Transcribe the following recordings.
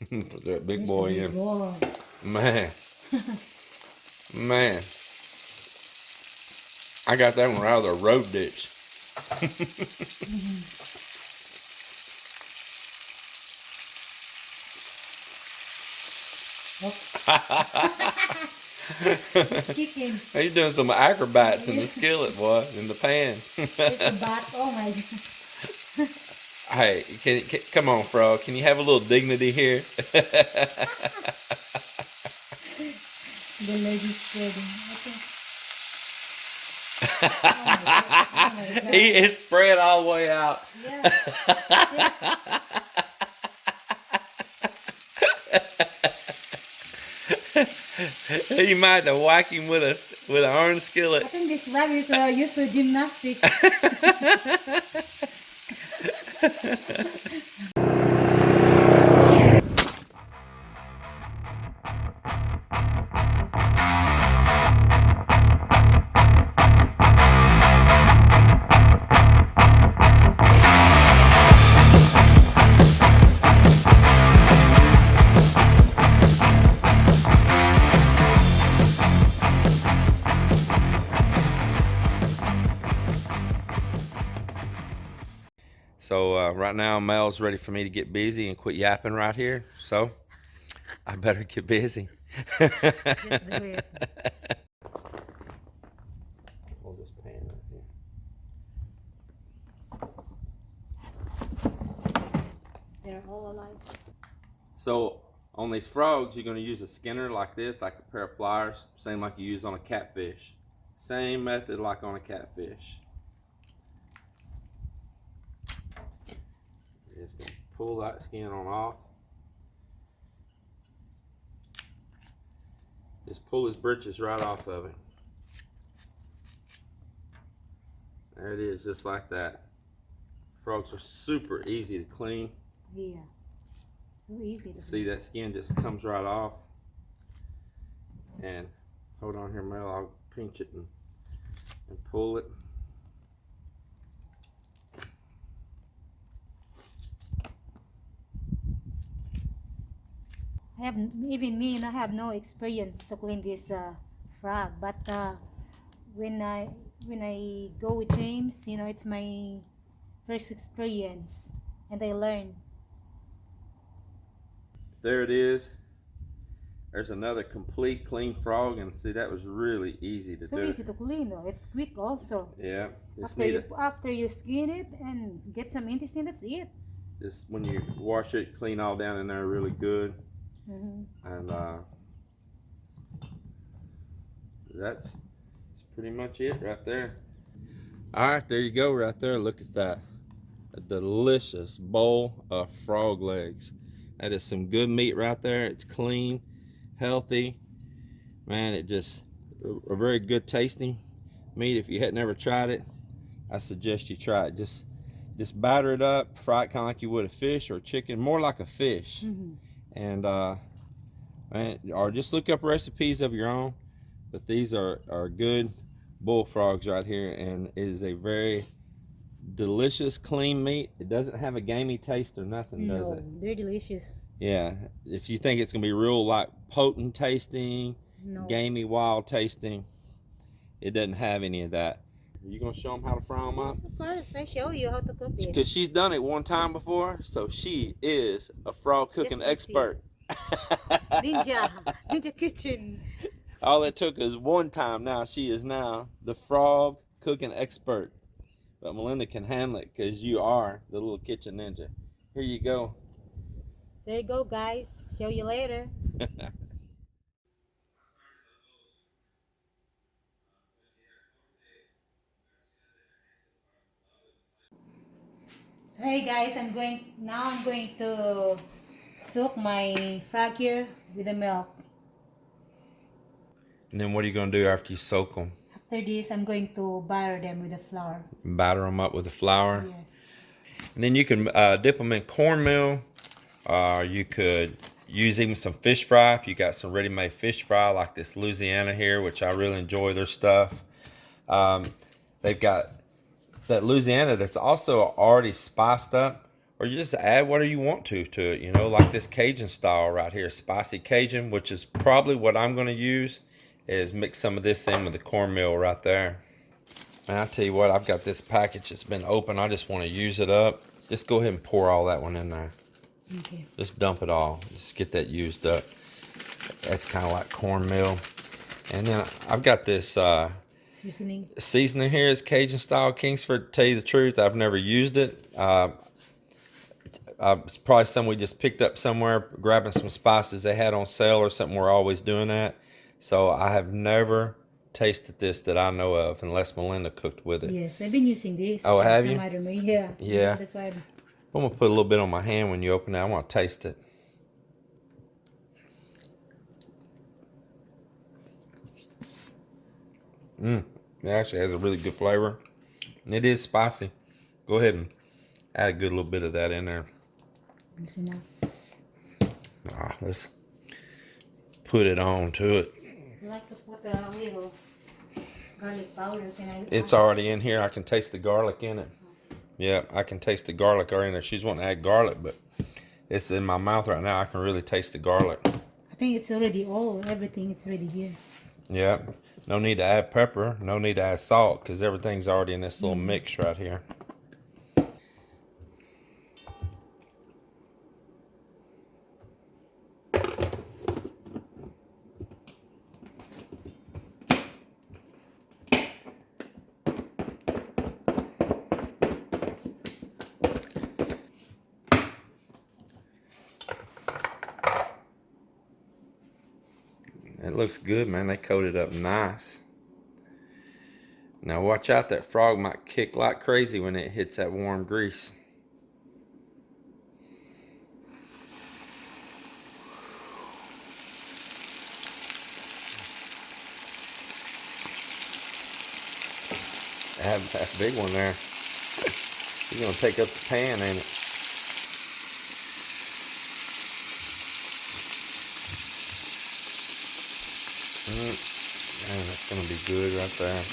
Put that big There's boy a big in. boy. Man. Man. I got that one out of the road ditch. It's kicking. He's doing some acrobats in the skillet, boy, in the pan. There's the bat. Oh my god. Hey, come on, frog. Can you have a little dignity here? The lady's spreading. Okay. He is spread all the way out. Yeah. You might have whacked him with an iron I skillet. think this frog is used to gymnastics. So right now, Mel's ready for me to get busy and quit yapping right here. So I better get busy. Just do it. Pull this pan right here. They're all alive. So on these frogs, you're going to use a skinner like this, like a pair of pliers, same like you use on a catfish. Same method like on a catfish. Just gonna pull that skin on off. Just pull his britches right off of it. There it is, just like that. Frogs are super easy to clean. Yeah. So easy to See, that skin just comes right off. And hold on here, Mel, I'll pinch it and pull it. I have even me, I have no experience to clean this frog, but when I go with James, it's my first experience, and I learn. There it is. There's another complete clean frog, and see, that was really easy to So do. easy to clean, though. It's quick also. Yeah. Just After you skin it and get some intestine, that's it. just when you wash it, clean all down in there really good. And that's pretty much it right there. All right, there you go right there. Look at that. A delicious bowl of frog legs. That is some good meat right there. It's clean, healthy. Man, it just a very good tasting meat. If you had never tried it, I suggest you try it. Just batter it up, fry it kind of like you would a fish or a chicken, more like a fish. And or just look up recipes of your own. But these are good bullfrogs right here, and it is a very delicious, clean meat. It doesn't have a gamey taste or nothing, does it? They're delicious. Yeah. If you think it's gonna be real like potent tasting, No. gamey, wild tasting, it doesn't have any of that. Are you gonna show them how to fry them up? Yes, of course. I show you how to cook it. Because she's done it one time before, so she is a frog cooking expert. Ninja kitchen. All it took is one time. Now she is now the frog cooking expert. But Melinda can handle it because you are the little kitchen ninja. Here you go. So there you go, guys. Show you later. So hey guys, I'm going to soak my frog here with the milk. And then what are you going to do after you soak them? After this, I'm going to batter them with the flour. Batter them up with the flour. Yes. And then you can dip them in cornmeal. You could use even some fish fry if you got some ready-made fish fry like this Louisiana here, which I really enjoy their stuff. They've got that Louisiana that's also already spiced up or you just add whatever you want to it, you know, like this Cajun style right here, spicy Cajun, which is probably what I'm going to use, is mix some of this in with the cornmeal right there. And I tell you what, I've got this package that's been open. I just want to use it up. Just go ahead and pour all that one in there. Okay. Just dump it all. Just get that used up. That's kind of like cornmeal. And then I've got this seasoning here. It's Cajun style Kingsford. To tell you the truth, I've never used it. It's probably something we just picked up somewhere, grabbing some spices they had on sale or something. We're always doing that. So I have never tasted this that I know of, unless Melinda cooked with it. Yes, I've been using this. Oh, have you? Yeah. Yeah. That's why I'm going to put a little bit on my hand when you open it. I want to taste it. It actually has a really good flavor. It is spicy. Go ahead and add a good little bit of that in there. That's enough. Let's put it on to it. I like to put a little garlic powder. It's already in here. I can taste the garlic in it. Yeah, I can taste the garlic already in there. She's wanting to add garlic, but it's in my mouth right now. I can really taste the garlic. I think it's already everything is ready here. Yeah, no need to add pepper. No need to add salt because everything's already in this little mix right here. It looks good, man. They coated up nice. Now watch out, that frog might kick like crazy when it hits that warm grease. That big one there. He's gonna take up the pan, ain't it? Man, that's gonna be good right there.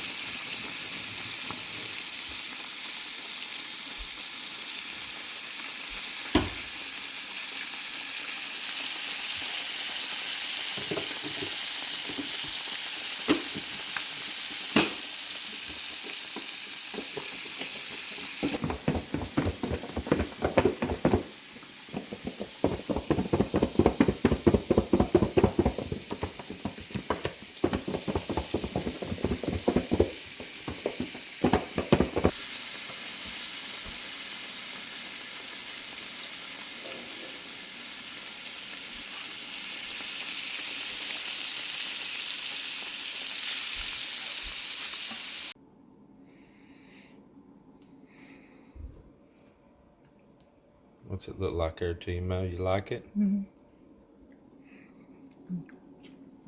What's it look like there to you, Mel? You like it?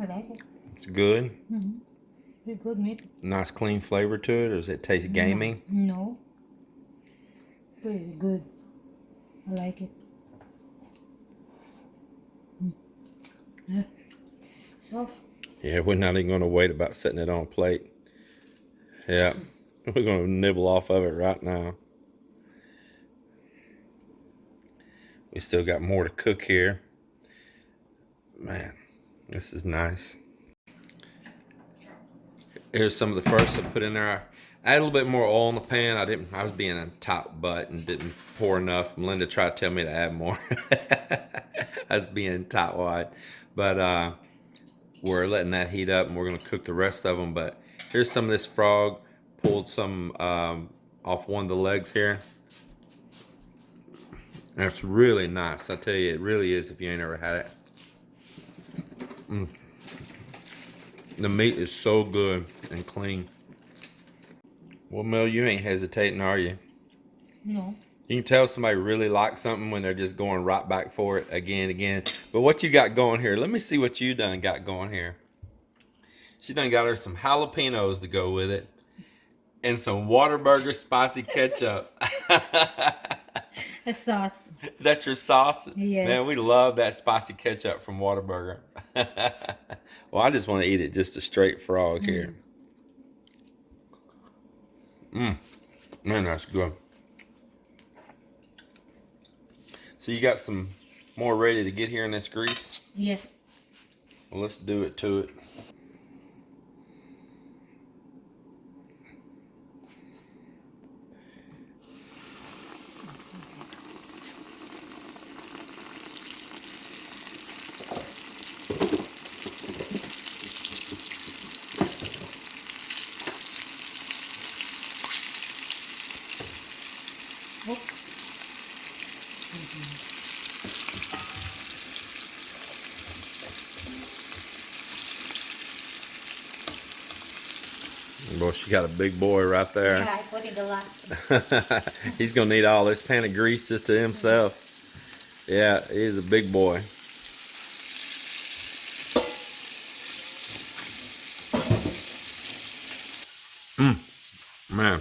I like it. It's good? Very good meat. Nice clean flavor to it, or does it taste gamey? No. Very good. I like it. Yeah. Soft. Yeah, we're not even going to wait about setting it on a plate. Yeah, we're going to nibble off of it right now. We still got more to cook here. Man, this is nice. Here's some of the first I put in there. I added a little bit more oil in the pan. I was being a tight butt and didn't pour enough. Melinda tried to tell me to add more. I was being tight wide. But we're letting that heat up and we're gonna cook the rest of them. But here's some of this frog. Pulled some off one of the legs here. And it's really nice. I tell you, it really is if you ain't ever had it. The meat is so good and clean. Well, Mel, you ain't hesitating, are you? No. You can tell somebody really likes something when they're just going right back for it again and again. But what you got going here? Let me see what you done got going here. She done got her some jalapenos to go with it. And some Whataburger spicy ketchup. A sauce. That's your sauce? Yes. Man, we love that spicy ketchup from Whataburger. Well, I just want to eat it just a straight frog here. Man, that's good. So you got some more ready to get here in this grease? Yes. Well, let's do it to it. Oops. Boy, she got a big boy right there. Yeah, I put it a lot. He's gonna need all this pan of grease just to himself. Yeah, he's a big boy. Man,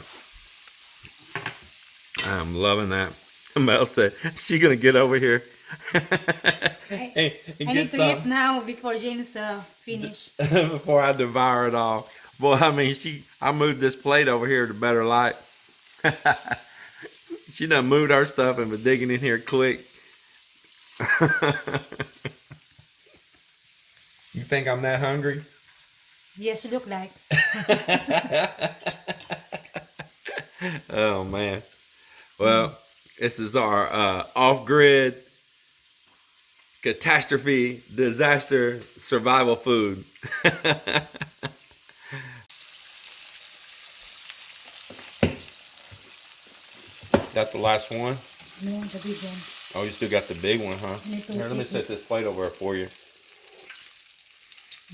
I'm loving that. Mel said she's gonna get over here and I need to eat now before James finish. before I devour it all. Boy, I mean, I moved this plate over here to better light. She done moved our stuff and been digging in here quick. You think I'm that hungry? Yes, you look like. Oh man. Well, this is our off-grid catastrophe disaster survival food. That's the last one? No, the big one. Oh, you still got the big one, huh? Here, let me eat set it. this plate over for you.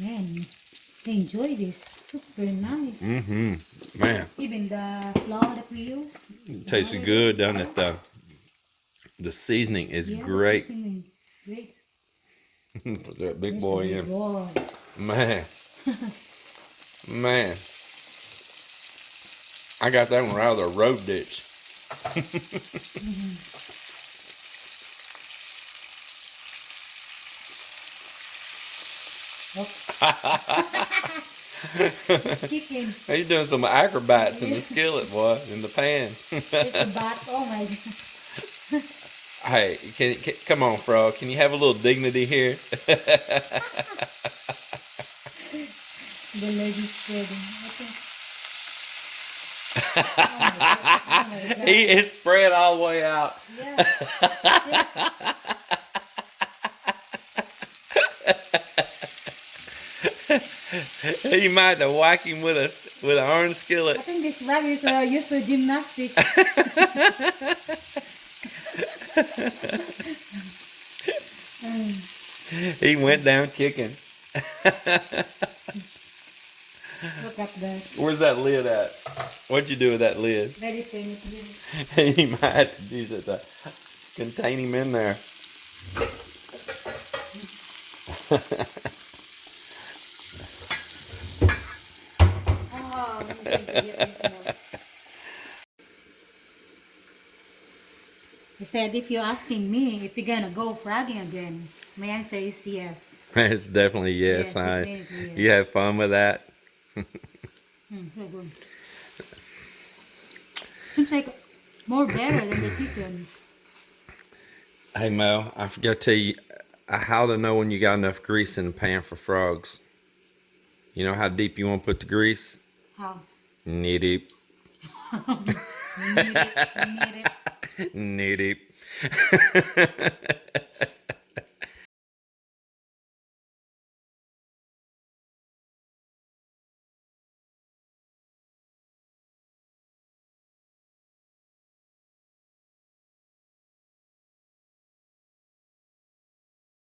Man, I enjoy this. Super nice. Mm-hmm. Man, Even the flour that we use. it tastes good, doesn't it? The seasoning is Yeah, great. the seasoning is great. Put that big There's boy the in. big boy. Man. Man. I got that one right out of the road ditch. It's kicking. He's doing some acrobats in the skillet, boy, in the pan. It's the bat. Oh my god. Hey, come on, frog. Can you have a little dignity here? The leg is spreading. Okay. He is spread all the way out. Yeah. You might have whack him with an iron I skillet. think this rag is used to gymnastics. He went down kicking. Look at that. Where's that lid at? What'd you do with that lid? Very famous. You might have to use it to contain him in there. Oh, let me take this one. He said, if you're asking me if you're gonna go frogging again, my answer is yes. It's definitely yes. Definitely yes. You have fun with that? So good. Seems like more better than the chicken. Hey Mel, I forgot to tell you how to know when you got enough grease in the pan for frogs. You know how deep you want to put the grease? How? Knee deep. Need it. Knee deep.